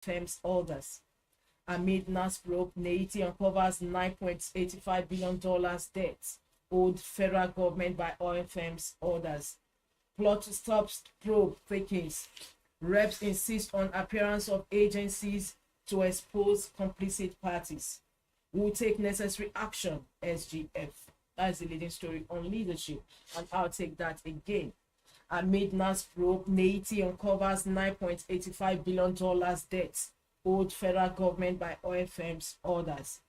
firms orders. Amid NAS probe, Haiti uncovers $9.85 billion debt owed federal government by oil firms orders. Plot to stop probe takings. Reps insist on appearance of agencies to expose complicit parties. Will take necessary action, SGF. That's the leading story on leadership, and I'll take that again. Amid NAS probe, Haiti uncovers $9.85 billion debt owed federal government by oil firms orders.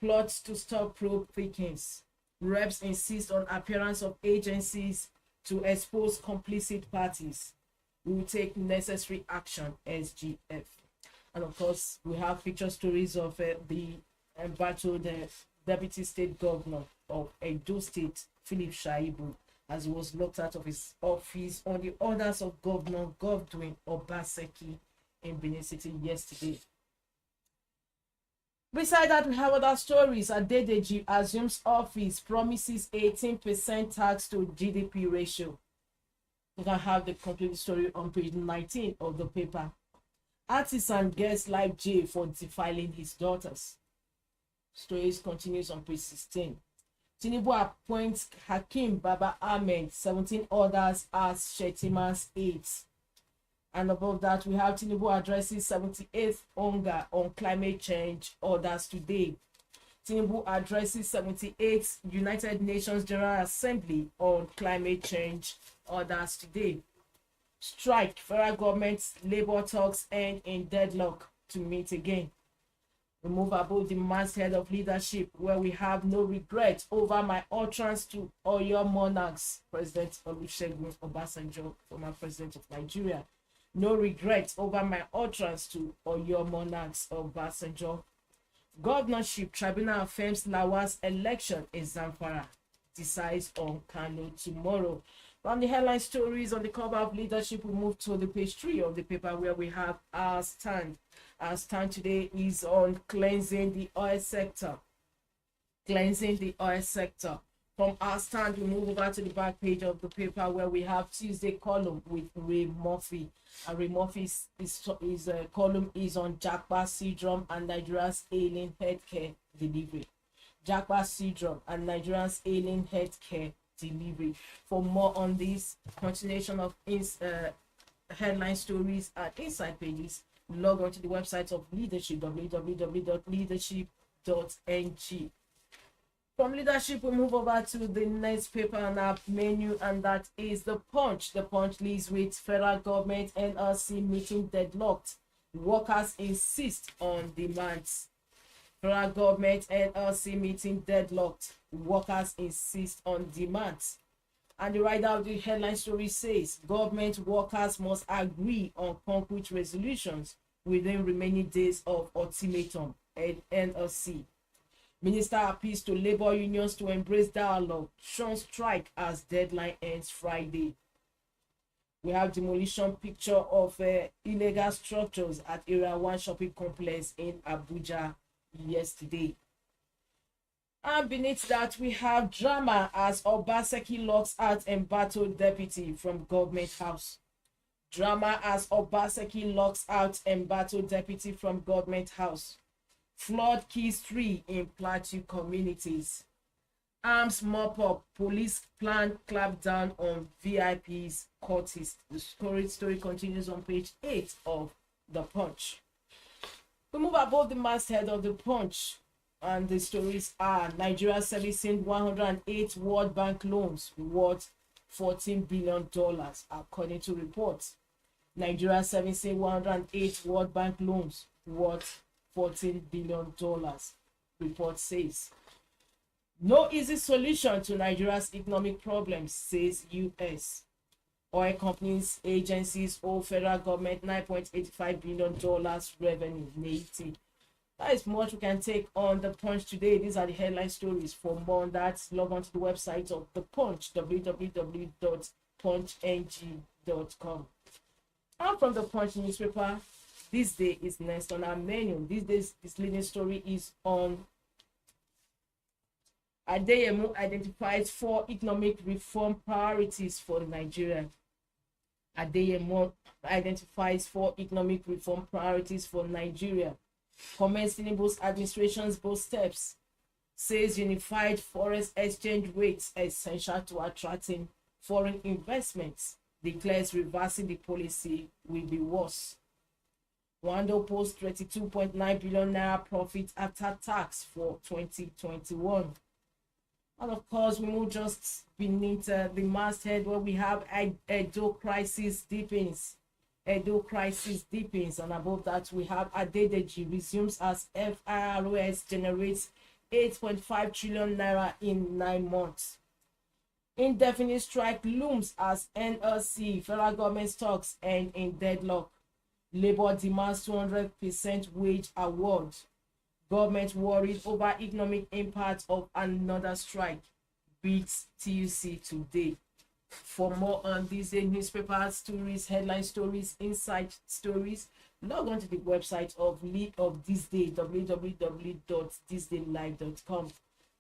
Plots to stop probe takings. Reps insist on appearance of agencies to expose complicit parties. We will take necessary action, SGF. And of course, we have picture stories of the embattled deputy state governor of Edo State, Philip Shaibu, as he was locked out of his office on the orders of Governor Godwin Obaseki in Benin City yesterday. Beside that, we have other stories. Adedeji assumes office, promises 18% tax to GDP ratio. You can have the complete story on page 19 of the paper. Artisan gets life jail for defiling his daughters. Stories continues on page 16. Tinubu appoints Hakim Baba Ahmed, 17 others as Shetima's aides. And above that, we have Tinubu addresses 78th hunger on climate change orders today. Tinubu addresses 78th United Nations General Assembly on climate change orders today. Strike, federal government labor talks end in deadlock to meet again. We move above the masthead of leadership, where we have no regret over my utterance to Oyo monarchs. President Olusegun Obasanjo, former president of Nigeria. No regret over my utterance to Oyo monarchs of Obasanjo. Governorship tribunal affirms Lawa's election in Zamfara. Decides on Kano tomorrow. From the headline stories on the cover of leadership, we move to the page 3 of the paper, where we have our stand. Our stand today is on cleansing the oil sector. Cleansing the oil sector. From our stand, we move over to the back page of the paper, where we have Tuesday column with Ray Murphy. And Ray Murphy's column is on Japa syndrome and Nigeria's ailing healthcare delivery. Japa syndrome and Nigeria's ailing healthcare delivery. For more on this continuation of headline stories and inside pages, log on to the website of leadership, www.leadership.ng. From leadership, we move over to the next paper on our menu, and that is the Punch. The Punch leads with federal government NLC meeting deadlocked. Workers insist on demands. Federal government NLC meeting deadlocked. Workers insist on demands. And the writer of the headline story says, government workers must agree on concrete resolutions within remaining days of ultimatum at NLC. Minister appeals to labor unions to embrace dialogue. Sean strike as deadline ends Friday. We have demolition picture of illegal structures at Area 1 shopping complex in Abuja yesterday. And beneath that, we have drama as Obaseki locks out embattled deputy from government house. Drama as Obaseki locks out embattled deputy from government house. Flood kills 3 in Plateau communities. Arms mop up. Police plan clampdown on VIPs courtists. The story continues on page 8 of the Punch. We move above the masthead of the Punch, and the stories are Nigeria servicing 108 World Bank loans worth $14 billion, according to reports. Nigeria servicing 108 World Bank loans worth $14 billion, report says. No easy solution to Nigeria's economic problems, says US. Oil companies, agencies owe federal government $9.85 billion revenue, Haiti. That is much we can take on the Punch today. These are the headline stories. For more on that, log on to the website of the Punch, www.punchng.com. And from the Punch newspaper, this day is next on our menu. This leading story is on Adeyemo identifies 4 economic reform priorities for Nigeria. Adeyemo identifies 4 economic reform priorities for Nigeria. Comments Tinubu's administration's bold steps. Says unified foreign exchange rates essential to attracting foreign investments. Declares reversing the policy will be worse. Wando posts 22.9 billion naira profit after tax for 2021. And of course, we move just beneath the masthead where we have Edo crisis deepens. Edo crisis deepens, and above that we have Adedeji resumes as FIROS generates 8.5 trillion naira in 9 months. Indefinite strike looms as NLC federal government stocks end in deadlock. Labour demands 200% wage award. Government worried over economic impact of another strike. Beats TUC today. For more on these newspaper stories, headline stories, inside stories, log on to the website of THISDAY, www.thisdaylive.com.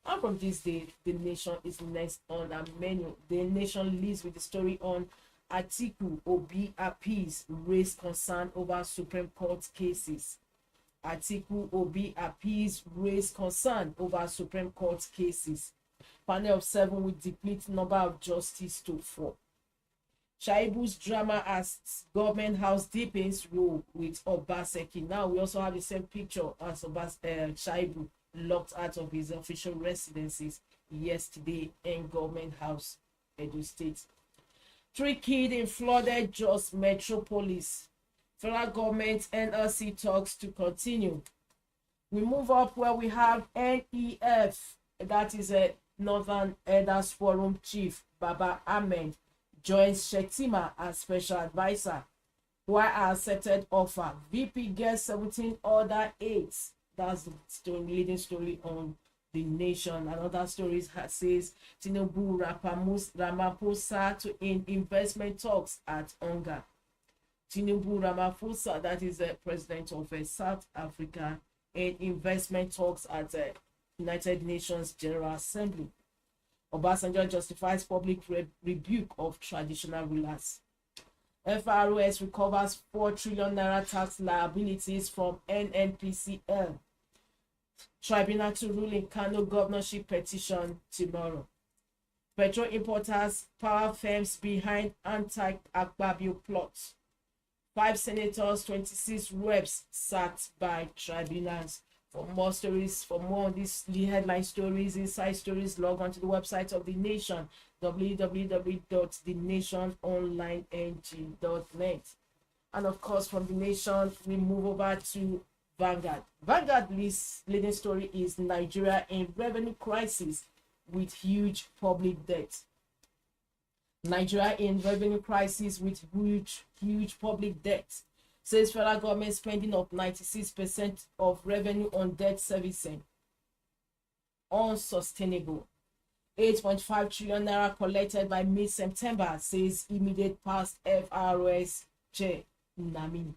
And from this day, The Nation is next on our menu. The Nation leads with the story on Atiku Obi appeals raise concern over Supreme Court cases. Atiku Obi appeals raise concern over Supreme Court cases. Panel of 7 will deplete number of justice to 4. Shaibu's drama as government house deepens role with Obaseki. Now we also have the same picture as Shaibu locked out of his official residences yesterday in government house, Edo State. 3 killed in flooded Jos metropolis. Federal government NLC talks to continue. We move up where we have NEF, that is a Northern Elders Forum chief Baba Ahmed joins Shetima as special advisor. While accepted offer, VP gets 17 other aides. That's the story, leading story on The Nation. Another story says Tinubu Ramaphosa to investment talks at Onga. Tinubu Ramaphosa, that is the president of South Africa, in investment talks at the United Nations General Assembly. Obasanjo justifies public rebuke of traditional rulers. FROS recovers 4 trillion naira tax liabilities from NNPCL. Tribunal to rule in Kano governorship petition tomorrow. Petrol importers, power firms behind anti-Akpabio plot. 5 senators, 26 reps sacked by tribunals. For more stories, for more on these headline stories, inside stories, log on to the website of The Nation, www.thenationonlineng.net. And of course, from The Nation, we move over to Vanguard. Vanguard's leading story is Nigeria in revenue crisis with huge public debt. Nigeria in revenue crisis with huge public debt. Says federal government spending up 96% of revenue on debt servicing. Unsustainable. 8.5 trillion naira collected by mid-September, says immediate past FROS chair Nami.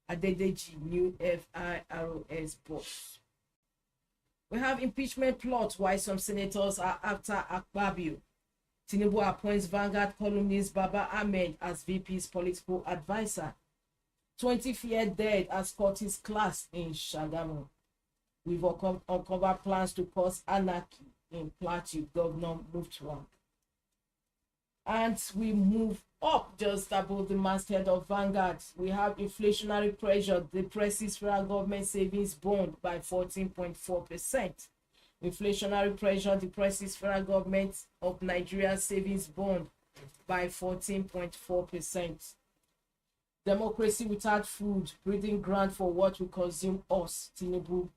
Adedeji, new FIROS boss. We have impeachment plot why some senators are after Akpabio. Tinubu appoints Vanguard columnist Baba Ahmed as VP's political advisor. 20 feared dead as Scottish class in Shagamu. We've uncovered plans to cause anarchy in Plateau. Governor moved one. And we move up just above the masthead of Vanguard. We have inflationary pressure depresses federal government savings bond by 14.4%. Inflationary pressure depresses federal government of Nigeria savings bond by 14.4%. Democracy without food, breeding ground for what we consume us, Tinubu.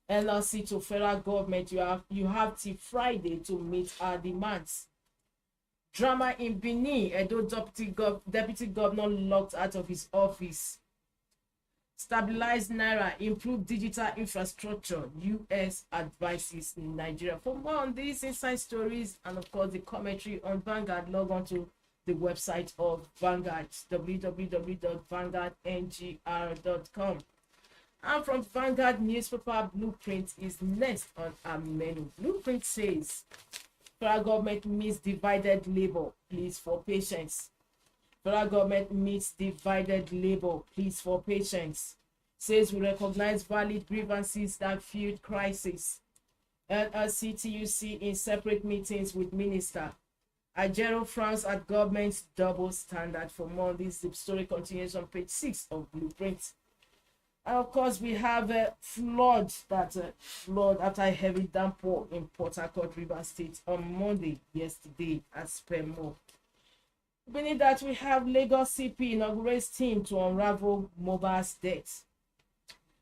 NLC to federal government, you have till Friday to meet our demands. Drama in Benin, Edo deputy governor locked out of his office. Stabilize Naira, improve digital infrastructure, US advises in Nigeria. For more on these inside stories and of course the commentary on Vanguard, log on to the website of Vanguard, www.vanguardngr.com. And from Vanguard newspaper, Blueprint is next on our menu. Blueprint says federal government meets divided labor, please for patience. Federal government meets divided labor, pleads for patience. Says we recognize valid grievances that fueled crisis. NLC-TUC in separate meetings with minister. Ajero frowns at government's double standard. For more on this, the story continues on page 6 of Blueprint. And of course, we have a flood after a heavy downpour in Port Harcourt, Rivers State on Monday, yesterday, as per more. Beneath that, we have Lagos CP inaugurates team to unravel Mobile's debt.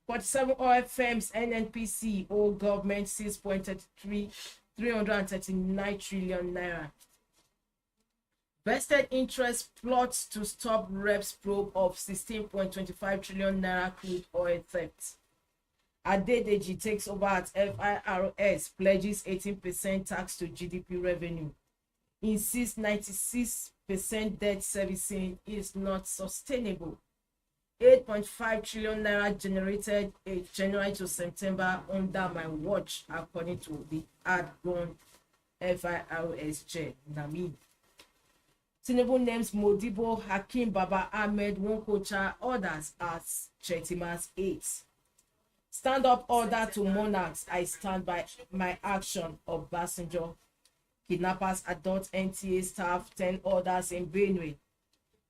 47 oil firms, NNPC, owe government 339 trillion naira. Vested interest plots to stop reps probe of 16.25 trillion naira crude oil theft. Adedeji takes over at FIRS, pledges 18% tax to GDP revenue. Insists 96% debt servicing is not sustainable. 8.5 trillion naira generated in January to September under my watch, according to the ad-grown FIRS chair, Nami. Tinubu names Modibo, Hakim Baba Ahmed, Wonkocha, others as Chetima's aides. Stand-up order to monarchs, I stand by my action of Obasanjo. Kidnappers adult NTA staff, 10 orders in Benue.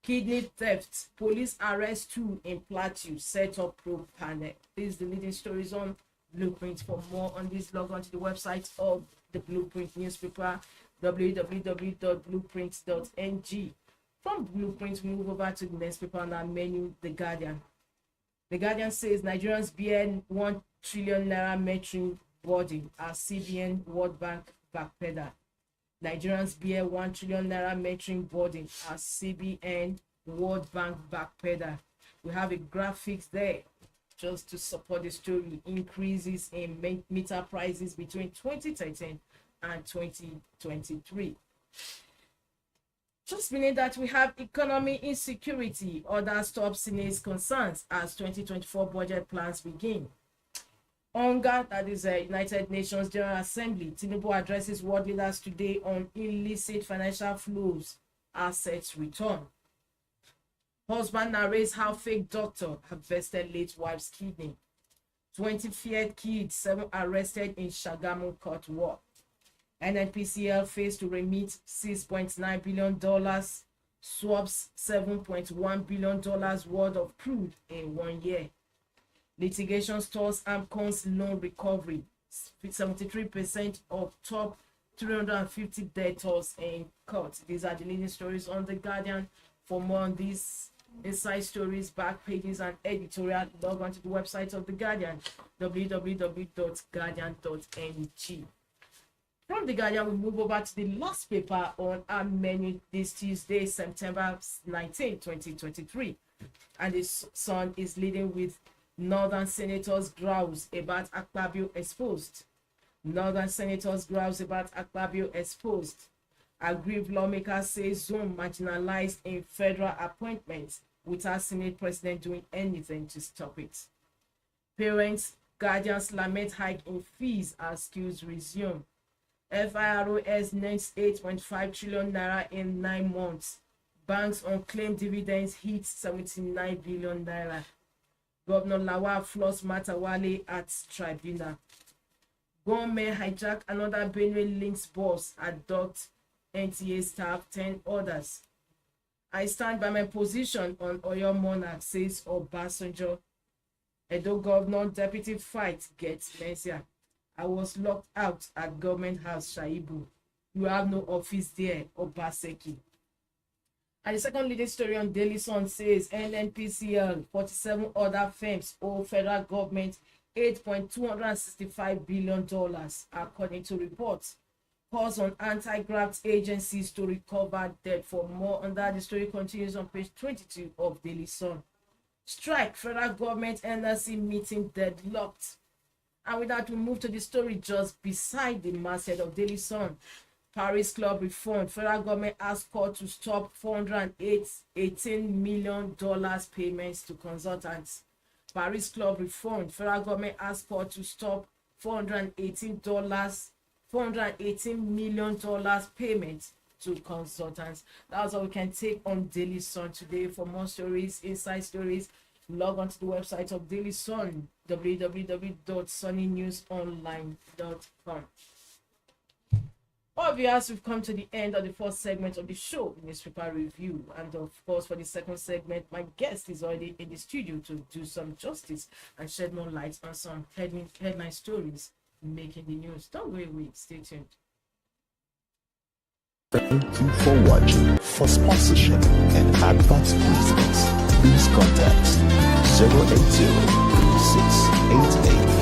Kidney theft, police arrest 2 in Plateau, set up probe panel. This is the leading stories on Blueprint. For more on this, log on to the website of the Blueprint newspaper, www.blueprint.ng. From Blueprint, we move over to the next paper on our menu, The Guardian. The Guardian says Nigerians bear 1 trillion naira metering burden as CBN World Bank backpedal. Nigerians bear 1 trillion naira metering burden as CBN World Bank backpedal. We have a graphics there just to support the story. Increases in meter prices between 2013 and 2023. Just meaning that we have economy insecurity. Others top Senate's concerns as 2024 budget plans begin. UNGA, that is a United Nations General Assembly. Tinubu addresses world leaders today on illicit financial flows, assets return. Husband narrates how fake doctor harvested late wife's kidney. 20 feared kids, 7 arrested in Shagamu court war. NNPCL fails to remit $6.9 billion, swaps $7.1 billion worth of crude in 1 year. Litigation stalls AMCON's loan recovery. 73% of top 350 debtors in court. These are the leading stories on The Guardian. For more on these inside stories, back pages, and editorial, log on to the website of The Guardian, www.guardian.ng. From The Guardian, we move over to the last paper on our menu this Tuesday, September 19, 2023. And the Sun is leading with Northern Senators growls about Akpabio exposed. Northern Senators growls about Akpabio exposed. Aggrieved lawmakers say Zone marginalized in federal appointments without Senate President doing anything to stop it. Parents, guardians lament hike in fees as schools resume. FIROS nets 8.5 trillion naira in 9 months. Banks unclaimed dividends hit 79 billion naira. Governor Lawal floors Matawale at tribunal. Gunmen hijack another Benue Links bus, adopt NTA staff, 10 orders. I stand by my position on Oyo Monarch, says Obasanjo. Edo Governor deputy fight gets messier. I was locked out at Government House, Shaibu. You have no office there, Obaseki. And the second leading story on Daily Sun says NNPCL, 47 other firms owe federal government $8.265 billion, according to reports. Calls on anti-graft agencies to recover debt. For more on that, the story continues on page 22 of Daily Sun. Strike, federal government NLC meeting deadlocked. And with that, we move to the story just beside the masthead of Daily Sun. Paris Club reform. Federal government asked court to stop $418 million payments to consultants. Paris Club reform. Federal government asked court to stop $418 million payments to consultants. That's all we can take on Daily Sun today. For more stories, inside stories, log on to the website of Daily Sun, www.sunnynewsonline.com. All viewers, we've come to the end of the first segment of the show, newspaper review. And of course, for the second segment, my guest is already in the studio to do some justice and shed more light on some headline stories making the news. Don't go away, stay tuned. Thank you for watching. For sponsorship and advert placements, please contact 080-3688.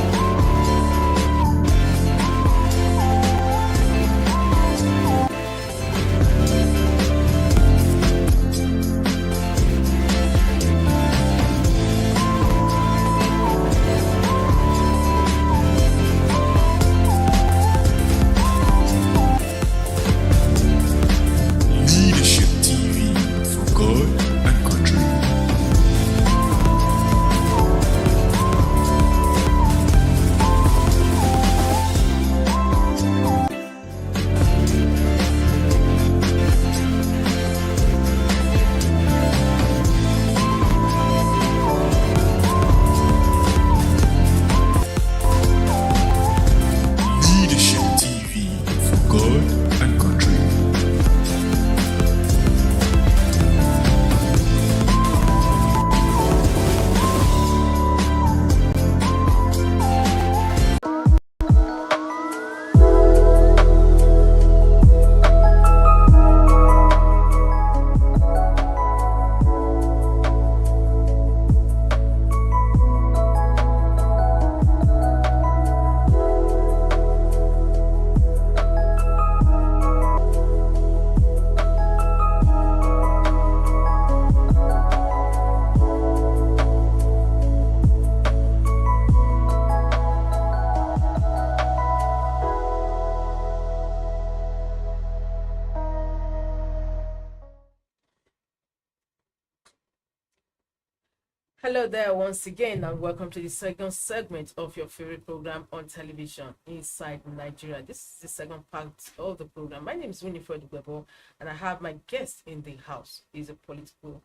Hello there once again, and welcome to the second segment of your favorite program on television, Inside Nigeria. This is the second part of the program. My name is Winifred Gwebo, and I have my guest in the house. He's a political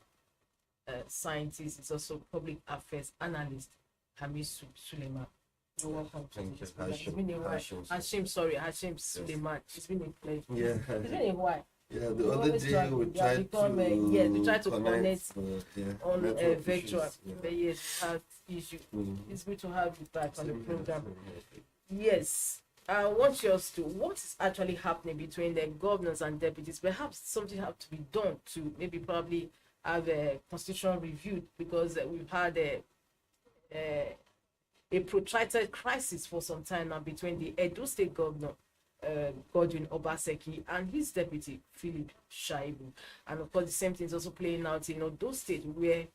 scientist. He's also public affairs analyst, Hamisu Suleiman. You're welcome. Thank you. Hashim Suleiman. It's been a pleasure. Yeah. It's been a while. Yeah, the other day we tried to connect on virtual. Yeah. But yes, we had issue. It's good to have you back on the program. Yeah. Yes, I want you to what is actually happening between the governors and deputies. Perhaps something have to be done to maybe probably have a constitution reviewed, because we've had a protracted crisis for some time now between the Edo State governor Godwin Obaseki and his deputy Philip Shaibu, and of course the same thing is also playing out in those states where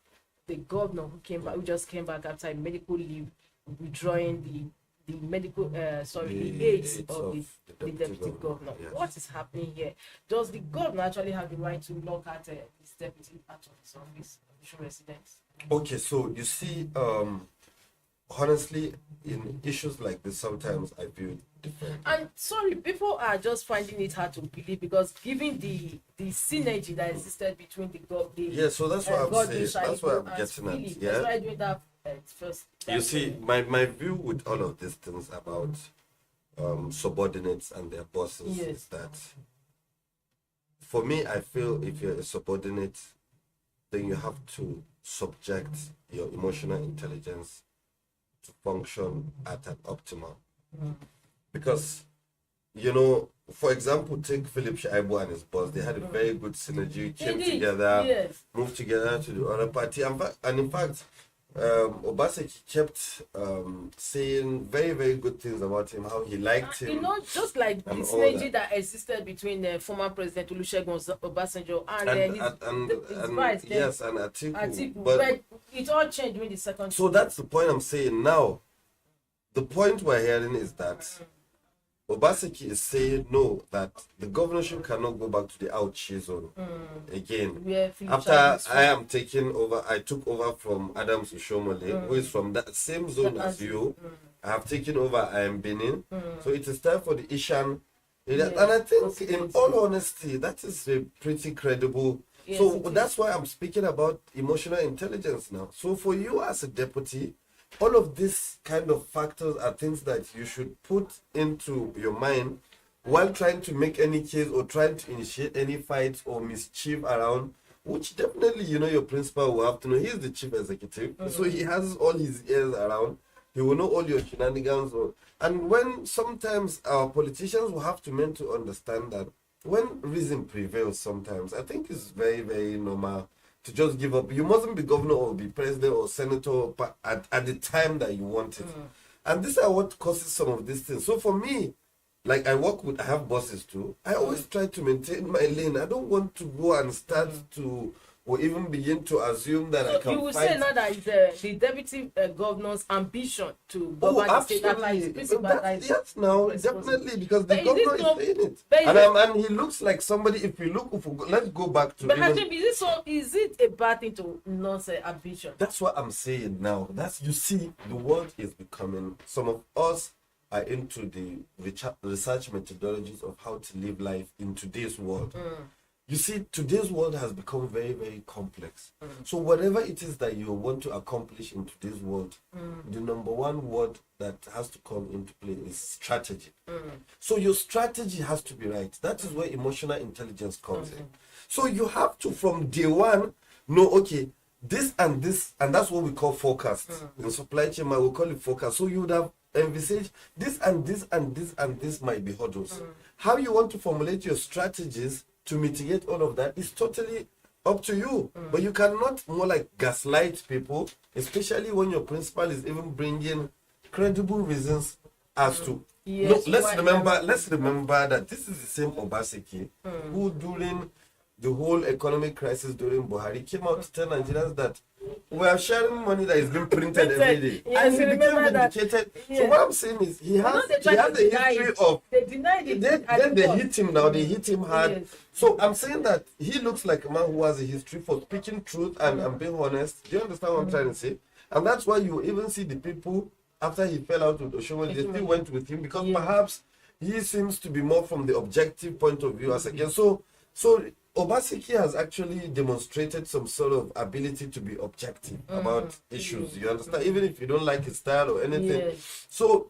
the governor who just came back after a medical leave, withdrawing the medical the aids of the deputy governor. Yes. What is happening here? Does the governor actually have the right to lock out his deputy out of his office, official residence? Okay, so you see, honestly, in issues like this, sometimes I feel different. And sorry, people are just finding it hard to believe, because given the synergy that existed between the so that's what I'm saying. That's what I'm getting at. Yeah. That's why I doing that first. You see, my view with all of these things about subordinates and their bosses is that, for me, I feel if you're a subordinate, then you have to subject your emotional intelligence to function at an optimal. Because, for example, take Philip Shaibu and his boss. They had a very good synergy, came together, moved together to the other party. And in fact, Obaseki kept saying very, very good things about him, how he liked him. Just like the synergy that existed between the former president Olusegun Obasanjo and his vice. Yes, and Atiku. But it all changed during the second. So that's the point I'm saying now. The point we're hearing is that Obaseki is saying no, that the governorship cannot go back to the Auchi zone again. After I took over from Adams Ushomole, who is from that same zone as you. I have taken over, I am Benin. So it is time for the Ishan And I think, in all honesty, that is a pretty credible. Yes, So that's why I'm speaking about emotional intelligence now. So for you as a deputy, all of these kind of factors are things that you should put into your mind while trying to make any case or trying to initiate any fights or mischief around, which definitely, your principal will have to know. He's the chief executive, so he has all his ears around. He will know all your shenanigans. And when sometimes our politicians will have to meant to understand that when reason prevails sometimes, I think it's very, very normal to just give up. You mustn't be governor or be president or senator at the time that you want it. And these are what causes some of these things. So for me, like I have bosses too. I always try to maintain my lane. I don't want to go and start to or even begin to assume that I can you will fight. say now that it's the deputy governor's ambition to govern the state after his principal. Yes, now definitely, because the governor is saying it, and he looks like somebody. Let's go back to. But is it a bad thing to not say ambition? That's what I'm saying now. You see, the world is becoming. Some of us are into the research methodologies of how to live life in today's world. You see, today's world has become very, very complex. So whatever it is that you want to accomplish in today's world, the number one word that has to come into play is strategy. So your strategy has to be right. That is where emotional intelligence comes in. So you have to, from day one, know, okay, this, and that's what we call forecast. In supply chain, we call it forecast. So you would have envisaged this and this and this and this might be hurdles. How you want to formulate your strategies to mitigate all of that is totally up to you. But you cannot more like gaslight people, especially when your principal is even bringing credible reasons as to. Yes, let's remember that this is the same Obaseki who during the whole economic crisis during Buhari came out to tell Nigerians that we are sharing money that is being printed every day. Yes, and he became vindicated. Yes. So what I'm saying is he has a history of then they hit him now, they hit him hard. Yes. So I'm saying that he looks like a man who has a history for speaking truth and being honest. Do you understand what I'm trying to say? And that's why you even see the people after he fell out with Oshomo, they still went with him because perhaps he seems to be more from the objective point of view as again. So Obaseki has actually demonstrated some sort of ability to be objective about issues. You understand? Even if you don't like his style or anything. Yes. So,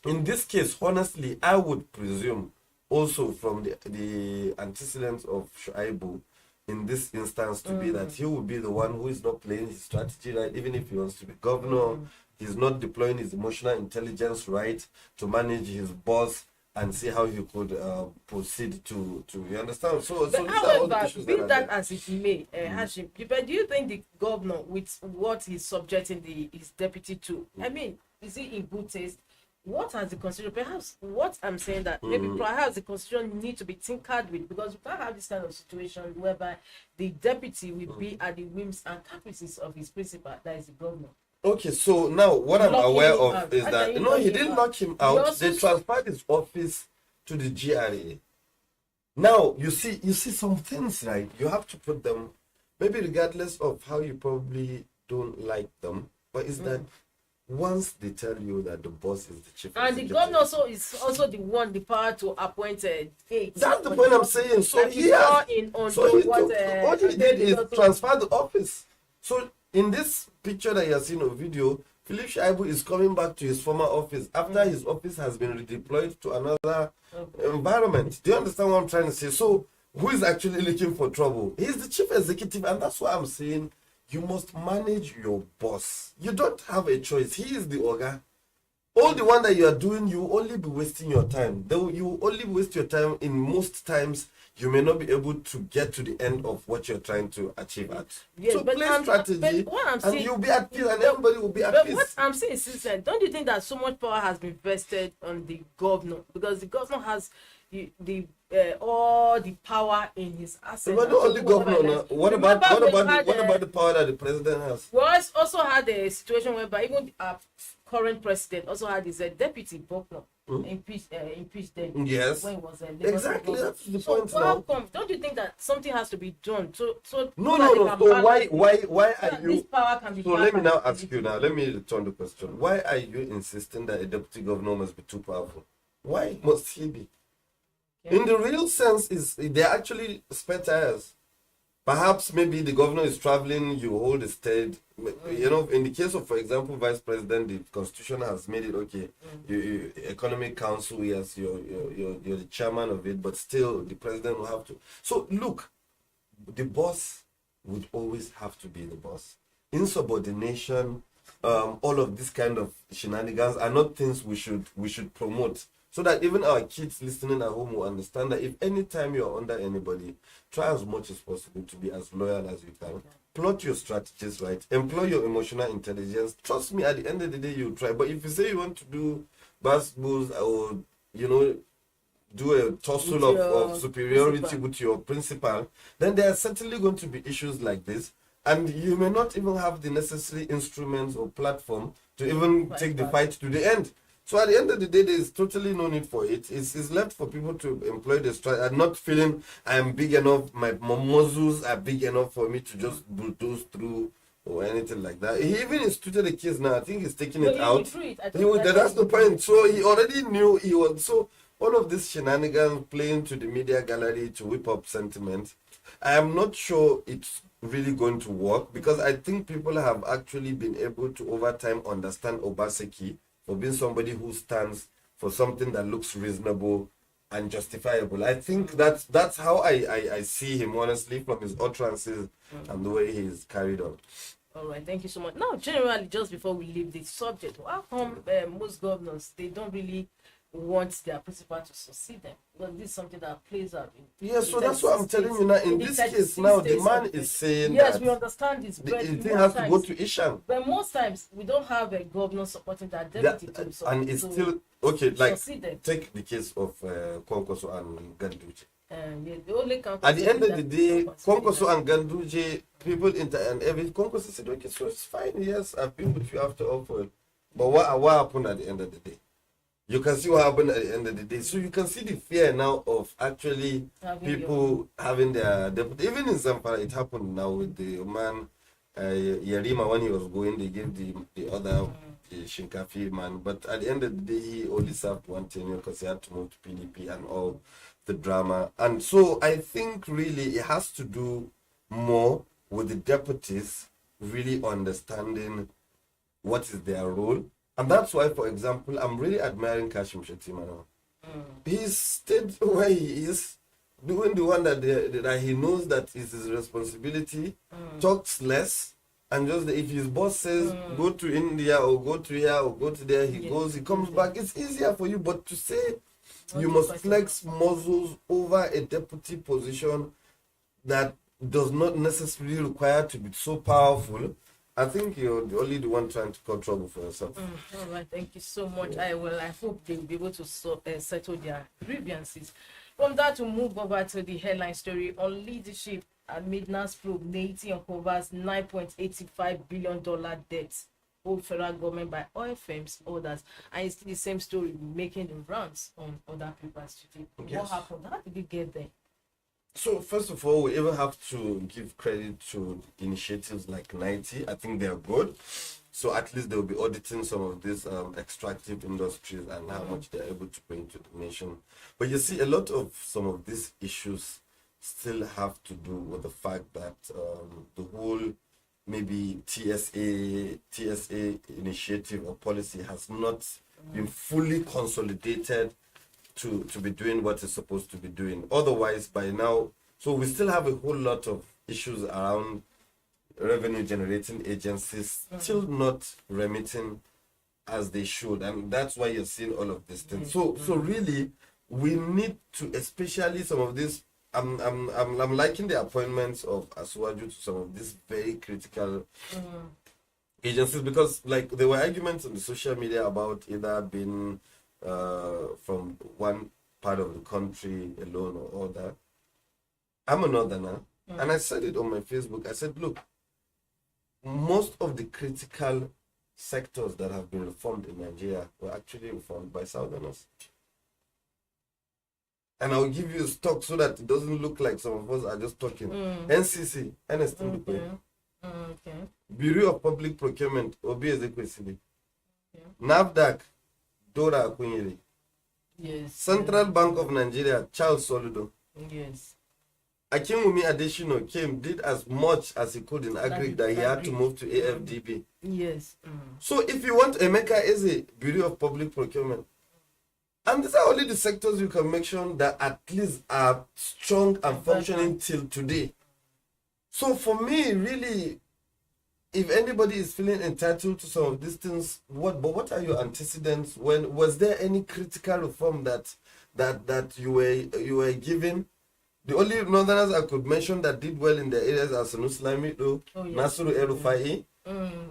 in this case, honestly, I would presume also from the antecedents of Shuaibu in this instance to be that he will be the one who is not playing his strategy right, even if he wants to be governor. He's not deploying his emotional intelligence right to manage his boss and see how he could proceed to you understand? So but these are all the however, issues be that that as it may, Hashim, but do you think the governor, with what he's subjecting his deputy to, I mean, is he in good taste? What has the constitution? Perhaps what I'm saying that maybe perhaps the constitution need to be tinkered with, because we can't have this kind of situation whereby the deputy will be at the whims and caprices of his principal, that is the governor. Okay, so now what I'm aware of is that he didn't lock him out. They transferred his office to the GRA. Now you see some things, right? You have to put them, maybe regardless of how you probably don't like them, but it's that once they tell you that the boss is the chief and the governor also is also the power to appoint aides. That's the point I'm saying. So all he did is transfer the office. So in this picture that you have seen or video, Philip Shaibu is coming back to his former office after his office has been redeployed to another environment. Do you understand what I'm trying to say? So who is actually looking for trouble? He's the chief executive, and that's why I'm saying you must manage your boss. You don't have a choice. He is the Oga. All the one that you are doing, you will only be wasting your time. You will only waste your time. In most times, you may not be able to get to the end of what you're trying to achieve at. Yes, so play strategy, and you'll be at peace, and everybody will be at peace. But what I'm saying is, don't you think that so much power has been vested on the governor? Because the governor has all the power in his assets. But not only governor. What about the power that the president has? We also had a situation whereby even our current president also had his deputy Buckner impeached them. Yes. When he was exactly, that's the point. So how come? Don't you think that something has to be done? So no. So why are you? This power can be. So let me now ask you. Now let me return the question. Why are you insisting that a deputy governor must be too powerful? Why must he be? In the real sense, is they're actually spare tires. Perhaps maybe the governor is traveling, you hold a stead. You know, in the case of, for example, vice president, the constitution has made it okay. Economic council, yes, you're the chairman of it, but still the president will have to. So look, the boss would always have to be the boss. Insubordination, all of this kind of shenanigans are not things we should promote. So that even our kids listening at home will understand that if any time you're under anybody, try as much as possible to be as loyal as you can. Plot your strategies right. Employ your emotional intelligence. Trust me, at the end of the day, you'll try. But if you say you want to do basketballs or, you know, do a tussle of superiority principal with your principal, then there are certainly going to be issues like this. And you may not even have the necessary instruments or platform to even take the fight to the end. So at the end of the day, there is totally no need for it. It's left for people to employ the strategy. I'm not feeling I'm big enough, my muscles are big enough for me to just bulldoze through or anything like that. He even instituted a case now. I think he's taking it out. That's the point. So he already knew he was. So all of this shenanigans playing to the media gallery to whip up sentiment, I am not sure it's really going to work, because I think people have actually been able to over time understand Obaseki for being somebody who stands for something that looks reasonable and justifiable. I think that's how I see him, honestly, from his utterances and the way he's carried on. All right, thank you so much. Now, generally, just before we leave this subject, how come most governors, they don't really want their principal to succeed them? Well, this is something that plays out. So that's what I'm telling you now. In this case now, the man is saying yes, we understand this. The thing has to go to Ishan. But most times, we don't have a governor supporting that deputy to and it's still, okay, like, them. Take the case of Konkoso and Ganduje. At the end of the day, Konkoso and Ganduje, people and every Konkoso said, okay, so it's fine, yes, I've been with you after all for it. But what happened at the end of the day? You can see what happened at the end of the day. So you can see the fear now of actually having their deputy. Even in Zamfara, it happened now with the man, Yarima, when he was going, they gave the other Shinkafi man. But at the end of the day, he only served one tenure because he had to move to PDP and all the drama. And so I think really it has to do more with the deputies really understanding what is their role. And that's why, for example, I'm really admiring Kashim Shettima now. He's stayed where he is, doing the one that he knows that is his responsibility, talks less, and just if his boss says, go to India or go to here or go to there, he goes, he comes back. It's easier for you, but to say you must flex muscles over a deputy position that does not necessarily require to be so powerful, I think you're only the one trying to cause trouble for yourself. All right, thank you so much. I hope they'll be able to settle their grievances. From that, to move over to the headline story on leadership amid NAS probe. Nati uncovers $9.85 billion debt owed federal government by oil firms, others. And it's the same story making the rounds on other papers today. Yes. What happened? How did we get there? So first of all, we even have to give credit to initiatives like 90. I think they are good. So at least they'll be auditing some of these extractive industries and how much they're able to bring to the nation. But you see, a lot of some of these issues still have to do with the fact that the whole maybe TSA initiative or policy has not been fully consolidated to be doing what it's supposed to be doing. Otherwise, by now, so we still have a whole lot of issues around revenue generating agencies still not remitting as they should, and that's why you're seeing all of these things. So really, we need to, especially some of this. I'm liking the appointments of Asuwaju to some of these very critical agencies, because like there were arguments on the social media about either being from one part of the country alone or other. I'm a northerner, and I said it on my Facebook. I said, look, most of the critical sectors that have been reformed in Nigeria were actually reformed by southerners. And I'll give you a stock so that it doesn't look like some of us are just talking. NCC, Bureau of Public Procurement, Obi Ezekwesili. NAFDAC, Dora Akunyere. Yes. Central Bank of Nigeria, Charles Soludo. Yes. Akinwumi Adesina came, did as much as he could in agri that he had to move to AFDB. Yes. So if you want Emeka Eze, Bureau of Public Procurement, and these are only the sectors you can mention that at least are strong and functioning till today. So for me, really, if anybody is feeling entitled to some of these things, what are your antecedents? When was there any critical reform that you were given? The only northerners I could mention that did well in their areas are Sanus Lamido, Nasiru El-Rufai.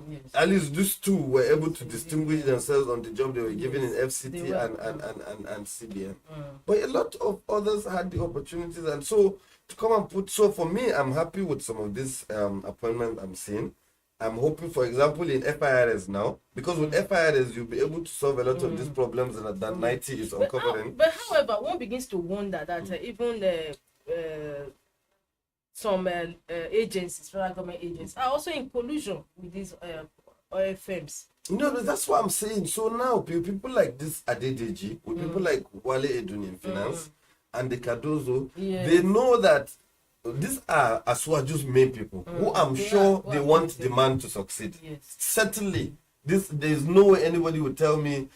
Yes. At least these two were able to distinguish themselves on the job they were given in FCT and CBN. But a lot of others had the opportunities, and so to come and put. So for me, I'm happy with some of these appointments I'm seeing. I'm hoping, for example, in FIRS now, because with FIRS you'll be able to solve a lot of these problems that 90 is uncovering. But however, one begins to wonder that even some agencies, federal government agencies, are also in collusion with these oil firms. No, that's what I'm saying. So now people like this Adedeji, with people like Wale Edun in finance and the Cardozo, they know that these are Aswaju's main people who I'm sure they want the man to succeed. Yes. Certainly, there's no way anybody would tell me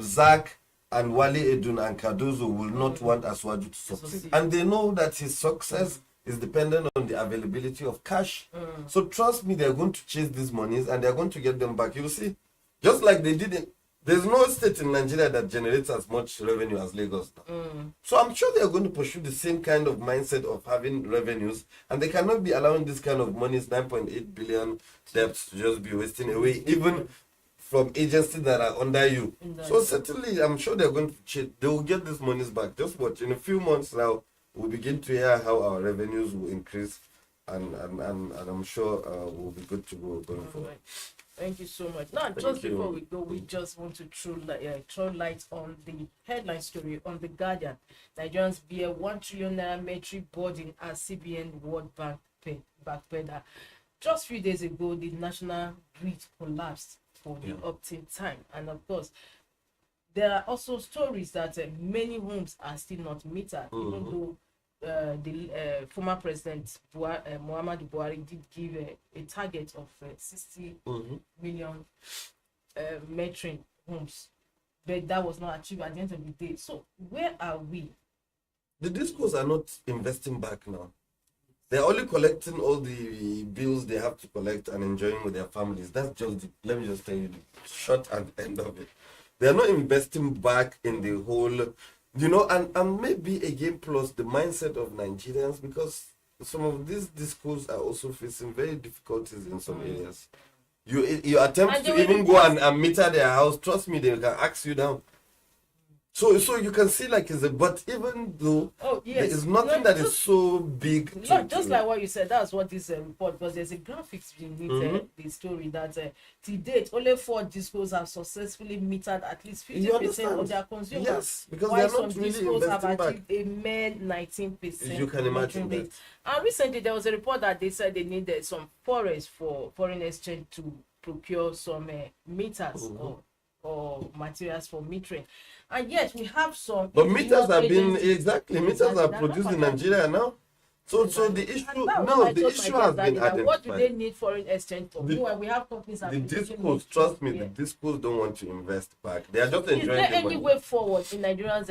Zach and Wale Edun and Cardozo will not want Aswaju to succeed. And they know that his success is dependent on the availability of cash. So trust me, they're going to chase these monies and they're going to get them back. You'll see, just like they did it. There's no state in Nigeria that generates as much revenue as Lagos now. So I'm sure they're going to pursue the same kind of mindset of having revenues, and they cannot be allowing this kind of money, 9.8 billion debts, to just be wasting away, even from agencies that are under you. So certainly, I'm sure they're going to cheat. They will get these monies back. Just watch. In a few months now, we'll begin to hear how our revenues will increase, and I'm sure we'll be good to go going forward. Thank you so much. Now, just before we go, we just want to throw light on the headline story on The Guardian. Nigerians bear 1 trillion naira metric burden as CBN World Bank backpedal. Just a few days ago, the national grid collapsed for the uptake time. And of course, there are also stories that many homes are still not metered, even though the former president Muhammadu Buhari did give a target of 60 million metering homes, but that was not achieved at the end of the day. So where are we? The discos are not investing back now. They're only collecting all the bills they have to collect and enjoying with their families. That's just let me just tell you the short and end of it. They're not investing back in the whole. And maybe again plus the mindset of Nigerians, because some of these schools are also facing very difficulties in some areas. You attempt to even go and meter their house, trust me, they can ask you down. So you can see like but even though there is nothing that is so big. Just like what you said, that's what this report, because there's a graphics beneath the story that to date only 4 discos have successfully metered at least 50% of their consumers. Yes, because they are not really discos have investing achieved a mere 19%. You can imagine that. And recently there was a report that they said they needed some forests for foreign exchange to procure some meters or materials for metering. And yes, we have some. But meters have been meters are produced in Nigeria now. So the issue has been identified. What do they need foreign exchange for? We have companies that the discos, trust me, the discos don't want to invest back. They are just enjoying the money. Is there any way forward in Nigeria's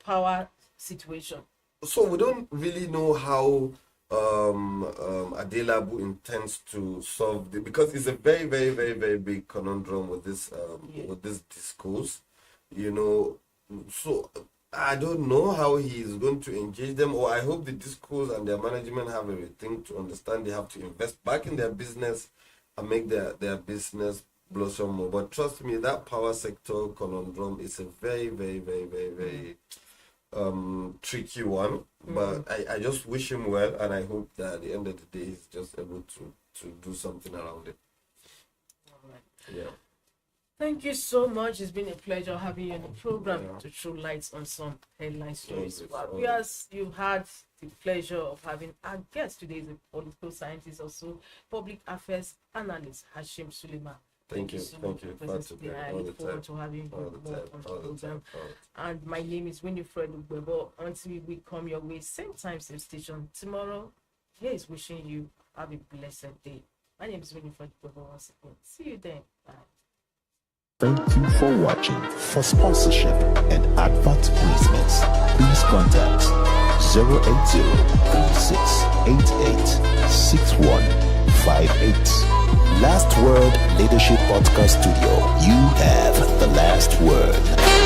power situation? So we don't really know how Adelabu intends to solve because it's a very, very, very, very big conundrum with this discourse. So I don't know how he is going to engage them, or I hope the discourse and their management have everything to understand they have to invest back in their business and make their business blossom more. But trust me, that power sector conundrum is a very, very, very, very, very tricky one. But I just wish him well, and I hope that at the end of the day he's just able to do something around it. All right. Yeah. Thank you so much. It's been a pleasure having you on the program to throw lights on some headline stories. Yes, you had the pleasure of having our guest today, is a political scientist, also public affairs analyst, Hashim Suleiman. Thank you. so much for presence today. I look forward to having you more on the program. And my name is Winifred Ugbebo. Until we come your way, same time, same station tomorrow. Here is wishing you have a blessed day. My name is Winifred Ugbebo once again. See you then. Bye. Thank you for watching. For sponsorship and advert placements, please contact 080-3688-6158. Last Word Leadership Podcast Studio. You have the last word.